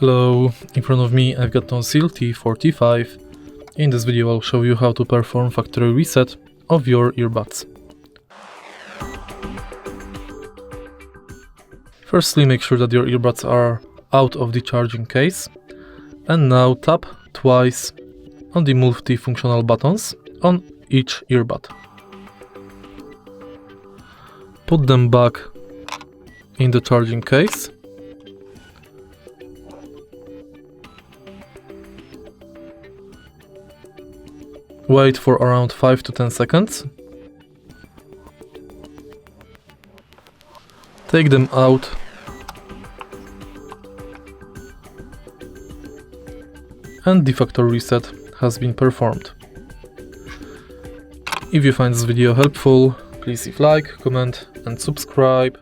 Hello, in front of me I've got Tonsil T45. In this video I'll show you how to perform factory reset of your earbuds. Firstly, make sure that your earbuds are out of the charging case, and now tap twice on the multifunctional buttons on each earbud. Put them back in the charging case. Wait for around 5 to 10 seconds. Take them out. And the factory reset has been performed. If you find this video helpful, please leave like, comment and subscribe.